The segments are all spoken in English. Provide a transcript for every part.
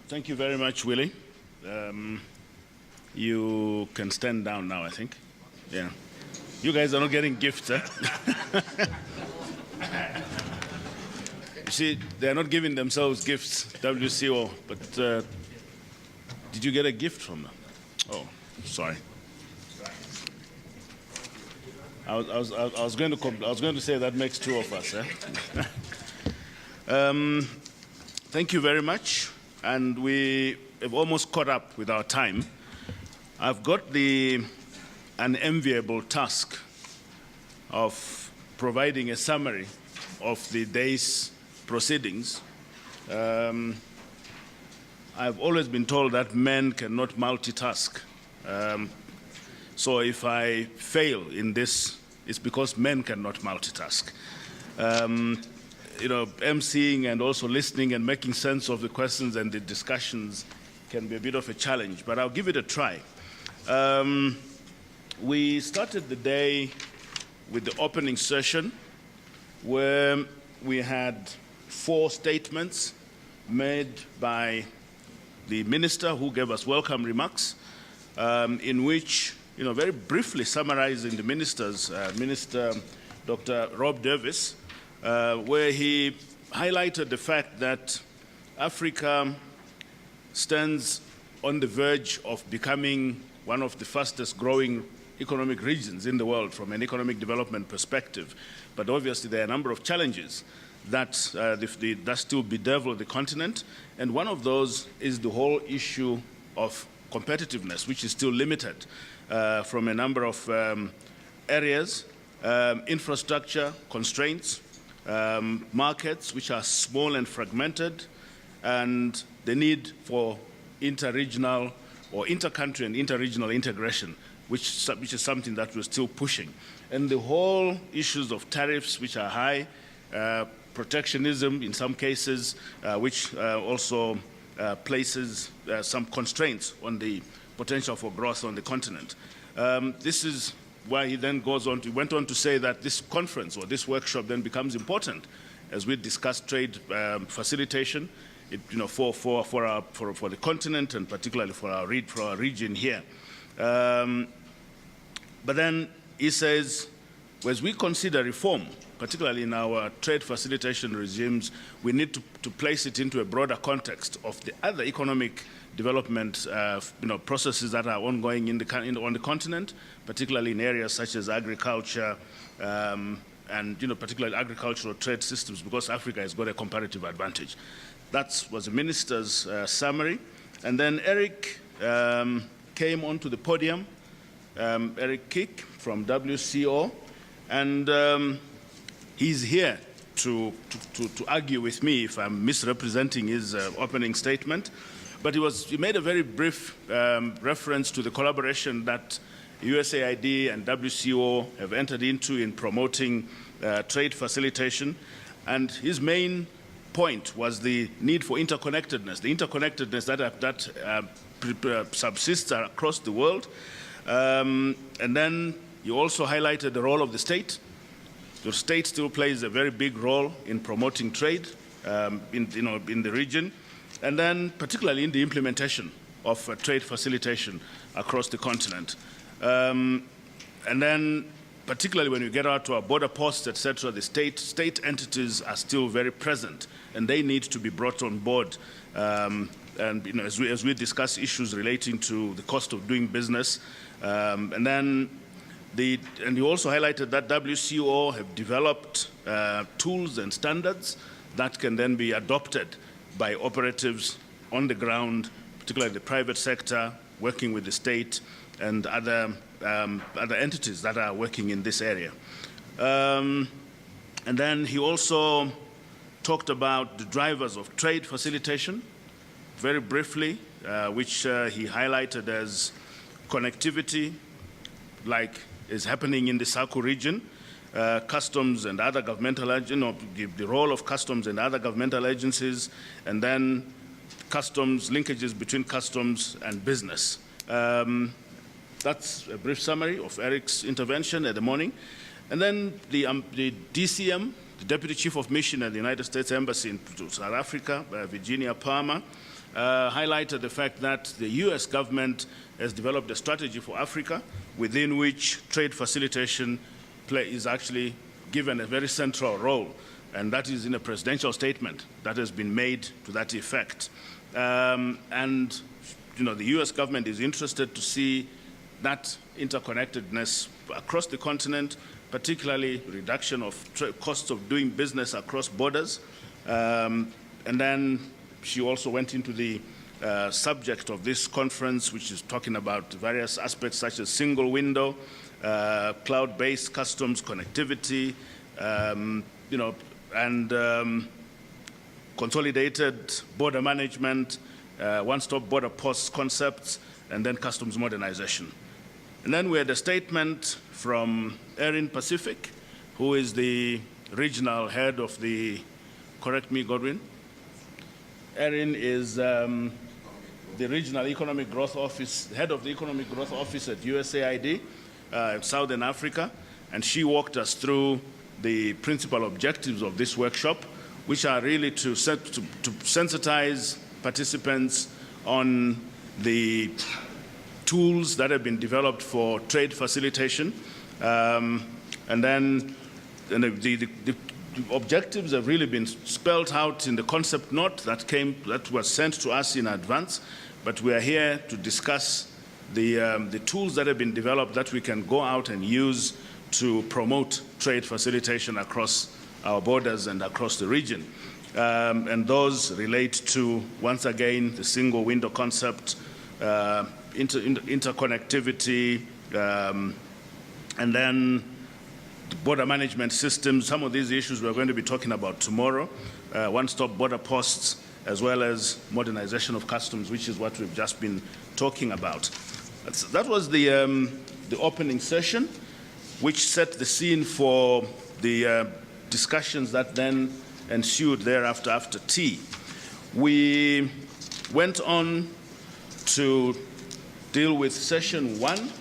Thank you very much, Willie. You can stand down now, I think. Yeah. You guys are not getting gifts, eh? You see, they're not giving themselves gifts, WCO, but did you get a gift from them? Oh, sorry. I was going to say that makes two of us, eh? Thank you very much, and we have almost caught up with our time. I've got the unenviable task of providing a summary of the day's proceedings. I've always been told that men cannot multitask. So if I fail in this, it's because men cannot multitask. Emceeing and also listening and making sense of the questions and the discussions can be a bit of a challenge, but I'll give it a try. We started the day with the opening session where we had 4 statements made by the minister who gave us welcome remarks, in which, very briefly summarizing the minister's, Minister Dr. Rob Davis, where he highlighted the fact that Africa stands on the verge of becoming one of the fastest growing economic regions in the world from an economic development perspective. But obviously there are a number of challenges that still bedevil the continent. And one of those is the whole issue of competitiveness, which is still limited from a number of areas, infrastructure constraints, markets which are small and fragmented, and the need for interregional or inter-country and interregional integration, which is something that we're still pushing. And the whole issues of tariffs, which are high, protectionism in some cases, which also places some constraints on the potential for growth on the continent. This is why he then went on to say that this conference or this workshop then becomes important as we discuss trade facilitation, for the continent and particularly for our region here. But then he says, as we consider reform, particularly in our trade facilitation regimes, we need to place it into a broader context of the other economic development processes that are ongoing on the continent, particularly in areas such as agriculture and particularly agricultural trade systems, because Africa has got a comparative advantage. That was the minister's summary. And then Eric came onto the podium, Eric Kick from WCO, and he's here to argue with me if I'm misrepresenting his opening statement. But he made a very brief reference to the collaboration that USAID and WCO have entered into in promoting trade facilitation. And his main point was the need for interconnectedness, the interconnectedness that subsists across the world. And then he also highlighted the role of the state. The state still plays a very big role in promoting trade in the region, and then particularly in the implementation of trade facilitation across the continent. And then particularly when you get out to our border posts, etc., the state entities are still very present, and they need to be brought on board. And as we discuss issues relating to the cost of doing business, and you also highlighted that WCO have developed tools and standards that can then be adopted by operatives on the ground, particularly the private sector, working with the state and other entities that are working in this area. And then he also talked about the drivers of trade facilitation, very briefly, which he highlighted as connectivity, like is happening in the SACU region, customs and other governmental, the role of customs and other governmental agencies, and then customs, linkages between customs and business. That's a brief summary of Eric's intervention at the morning. And then the DCM, the Deputy Chief of Mission at the United States Embassy in South Africa, Virginia Palmer, highlighted the fact that the US government has developed a strategy for Africa within which trade facilitation is actually given a very central role, and that is in a presidential statement that has been made to that effect. And the US government is interested to see that interconnectedness across the continent, particularly reduction of costs of doing business across borders. And then she also went into the subject of this conference, which is talking about various aspects such as single window, cloud-based customs connectivity, and consolidated border management, one-stop border posts concepts, and then customs modernization. And then we had a statement from Erin Pacific, who is the regional head of the, correct me, Godwin? Erin is the Regional Economic Growth Office, head of the Economic Growth Office at USAID, Southern Africa, and she walked us through the principal objectives of this workshop, which are really to sensitize participants on the tools that have been developed for trade facilitation, and then the objectives have really been spelled out in the concept note that was sent to us in advance, but we are here to discuss the tools that have been developed that we can go out and use to promote trade facilitation across our borders and across the region. And those relate to, once again, the single window concept, interconnectivity, and then the border management systems. Some of these issues we're going to be talking about tomorrow, one-stop border posts, as well as modernization of customs, which is what we've just been talking about. That was the opening session, which set the scene for the discussions that then ensued thereafter after tea. We went on to deal with session 1,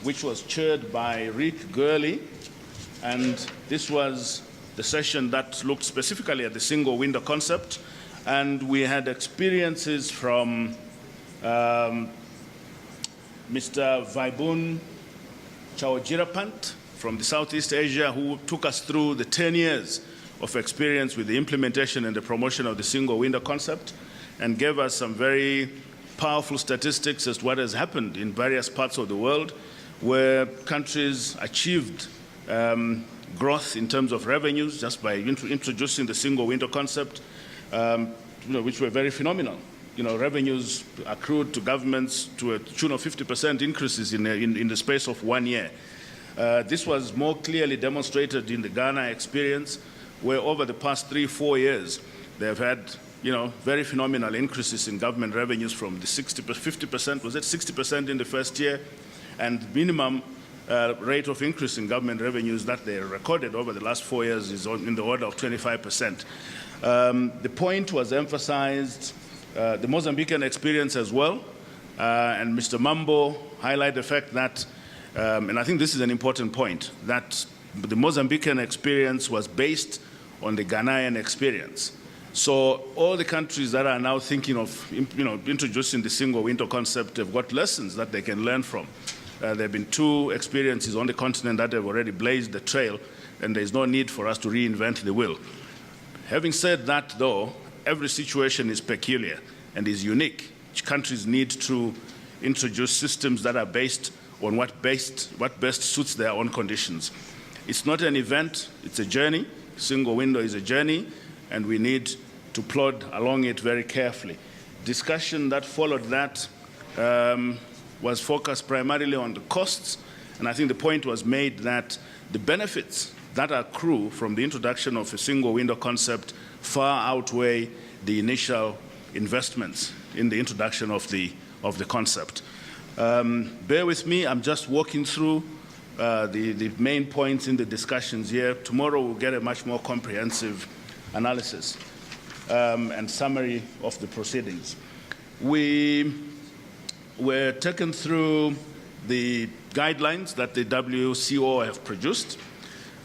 which was chaired by Rick Gurley, and this was the session that looked specifically at the single window concept, and we had experiences from Mr. Vaibun Chawajirapant from the Southeast Asia, who took us through the 10 years of experience with the implementation and the promotion of the single window concept, and gave us some very powerful statistics as to what has happened in various parts of the world where countries achieved growth in terms of revenues just by introducing the single window concept, which were very phenomenal. Revenues accrued to governments to a tune of 50% increases in the space of 1 year. This was more clearly demonstrated in the Ghana experience, where over the past 3-4 years, they've had very phenomenal increases in government revenues from the 50%, was it 60% in the first year, and minimum rate of increase in government revenues that they recorded over the last 4 years is in the order of 25%. The point was emphasized, the Mozambican experience as well, and Mr. Mambo highlighted the fact that, and I think this is an important point, that the Mozambican experience was based on the Ghanaian experience. So all the countries that are now thinking of introducing the single window concept have got lessons that they can learn from. There have been 2 experiences on the continent that have already blazed the trail, and there's no need for us to reinvent the wheel. Having said that, though, every situation is peculiar and is unique. Countries need to introduce systems that are based on what best suits their own conditions. It's not an event, it's a journey. Single window is a journey, and we need to plod along it very carefully. Discussion that followed that was focused primarily on the costs, and I think the point was made that the benefits that accrue from the introduction of a single window concept far outweigh the initial investments in the introduction of the concept. Bear with me, I'm just walking through the main points in the discussions here. Tomorrow we'll get a much more comprehensive analysis and summary of the proceedings. We were taken through the guidelines that the WCO have produced.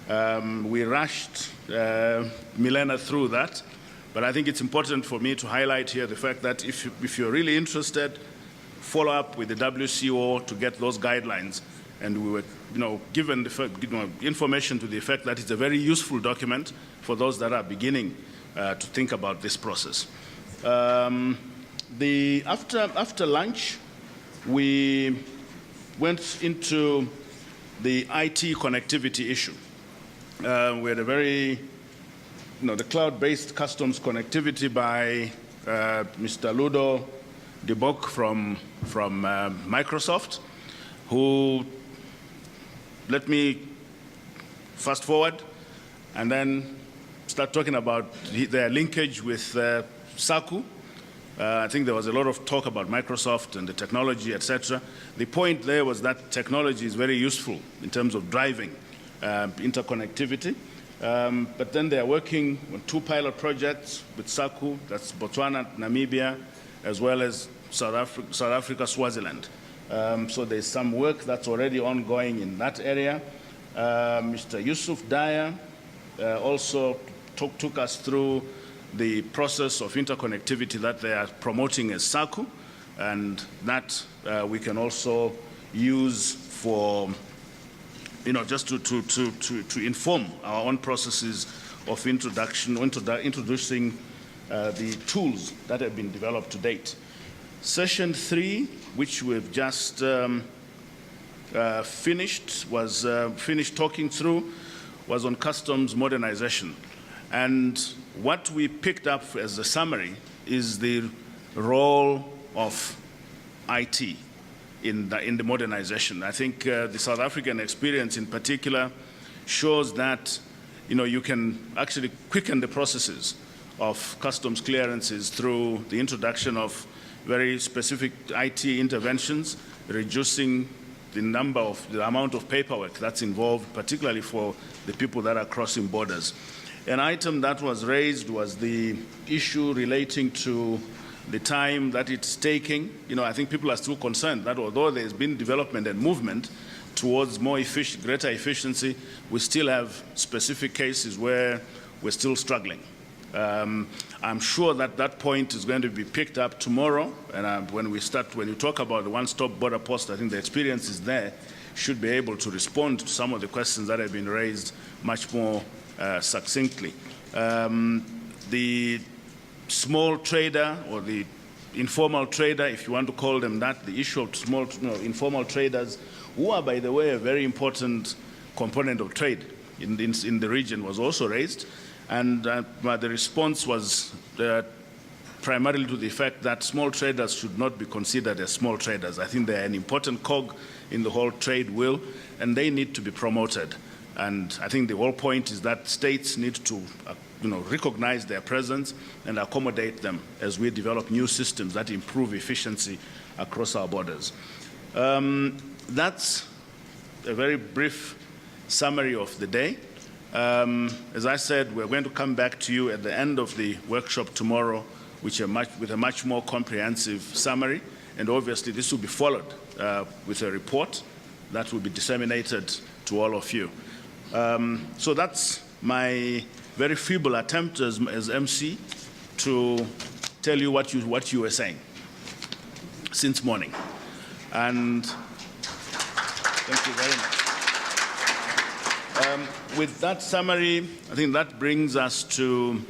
We rushed Milena through that, But I think it's important for me to highlight here the fact that if you're really interested, follow up with the WCO to get those guidelines. And we were given the information to the effect that it's a very useful document for those that are beginning to think about this process. After lunch, we went into the IT connectivity issue. We had a very, the cloud-based customs connectivity by Mr. Ludo de Bock from Microsoft, who, let me fast forward and then start talking about their linkage with SACU. I think there was a lot of talk about Microsoft and the technology, etc. The point there was that technology is very useful in terms of driving interconnectivity. But then they are working on 2 pilot projects with SACU, that's Botswana, Namibia, as well as South Africa, Swaziland. So there's some work that's already ongoing in that area. Mr. Yusuf Daya also took us through the process of interconnectivity that they are promoting as SACU, and that we can also use for, just to inform our own processes of introducing the tools that have been developed to date. Session 3, which we've just finished talking through, was on customs modernization. And what we picked up as a summary is the role of IT in the modernization. I think the South African experience in particular shows that you can actually quicken the processes of customs clearances through the introduction of very specific IT interventions, reducing the amount of paperwork that's involved, particularly for the people that are crossing borders. An item that was raised was the issue relating to the time that it's taking. I think people are still concerned that although there's been development and movement towards greater efficiency, we still have specific cases where we're still struggling. I'm sure that point is going to be picked up tomorrow, and when you talk about the one-stop border post, I think the experience is there, should be able to respond to some of the questions that have been raised much more succinctly. The small trader or the informal trader, if you want to call them that, the issue of informal traders, who are, by the way, a very important component of trade in the region, was also raised. And the response was primarily to the effect that small traders should not be considered as small traders. I think they're an important cog in the whole trade wheel, and they need to be promoted. And I think the whole point is that states need to recognize their presence and accommodate them as we develop new systems that improve efficiency across our borders. That's a very brief summary of the day. As I said, we're going to come back to you at the end of the workshop tomorrow with a much more comprehensive summary, and obviously this will be followed with a report that will be disseminated to all of you. So that's my very feeble attempt as MC to tell you what you were saying since morning. And thank you very much. With that summary, I think that brings us to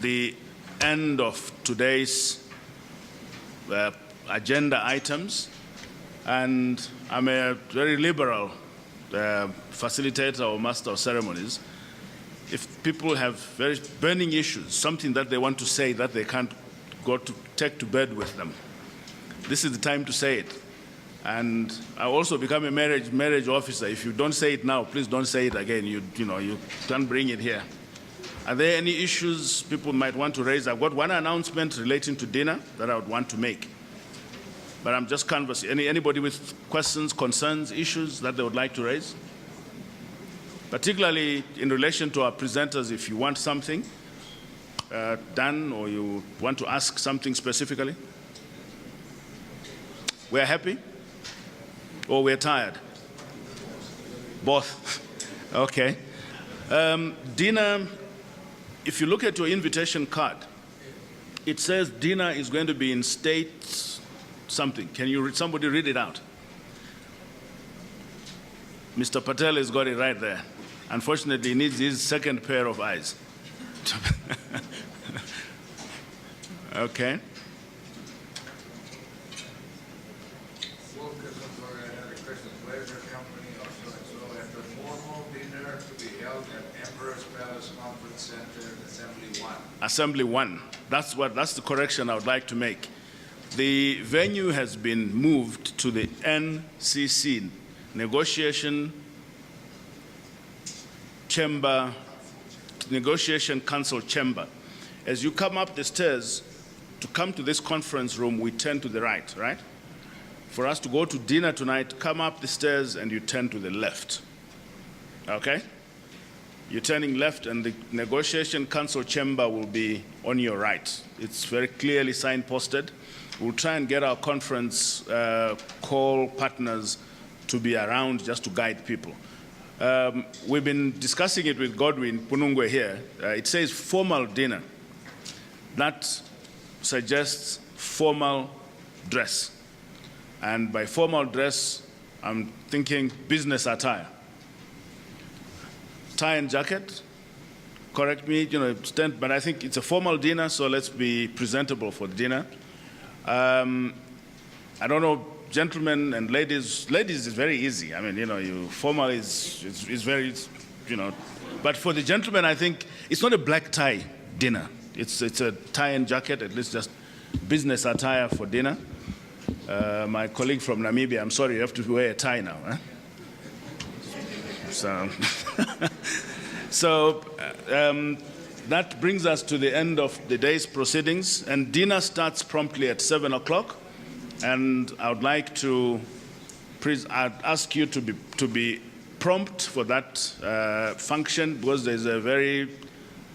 the end of today's agenda items. And I'm a very liberal facilitator or master of ceremonies. If people have very burning issues, something that they want to say that they can't take to bed with them, this is the time to say it. And I also become a marriage officer. If you don't say it now, please don't say it again. You can't bring it here. Are there any issues people might want to raise? I've got one announcement relating to dinner that I would want to make. But I'm just canvassing. Anybody with questions, concerns, issues that they would like to raise? Particularly in relation to our presenters, if you want something done or you want to ask something specifically. We're happy? Or we're tired? Both. Okay. Dinner if you look at your invitation card, it says dinner is going to be in state something. Can you read, somebody read it out? Mr. Patel has got it right there. Unfortunately, he needs his second pair of eyes. Okay. Assembly 1. That's the correction I would like to make. The venue has been moved to the NCC, Negotiation Council Chamber. As you come up the stairs to come to this conference room, we turn to the right, right? For us to go to dinner tonight, come up the stairs and you turn to the left. Okay? You're turning left and the Negotiation Council Chamber will be on your right. It's very clearly signposted. We'll try and get our conference call partners to be around just to guide people. We've been discussing it with Godwin Punungwe here. It says formal dinner. That suggests formal dress. And by formal dress, I'm thinking business attire. Tie and jacket, correct me, but I think it's a formal dinner, so let's be presentable for dinner. I don't know, gentlemen and ladies. Ladies is very easy. I mean, formal is very, But for the gentlemen, I think it's not a black tie dinner. It's a tie and jacket, at least just business attire for dinner. My colleague from Namibia, I'm sorry, you have to wear a tie now. Huh? So, that brings us to the end of the day's proceedings, and dinner starts promptly at 7 o'clock. And I would like to I'd ask you to be prompt for that function, because there's a very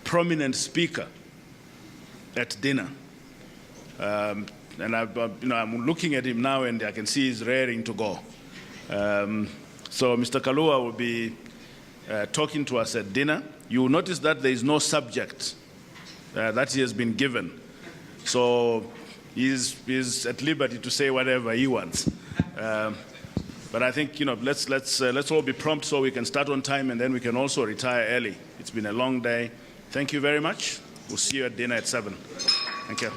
prominent speaker at dinner. And I'm looking at him now, and I can see he's raring to go. So Mr. Kalua will be talking to us at dinner. You will notice that there is no subject that he has been given. So he's at liberty to say whatever he wants. But I think, let's all be prompt so we can start on time, and then we can also retire early. It's been a long day. Thank you very much. We'll see you at dinner at 7. Thank you.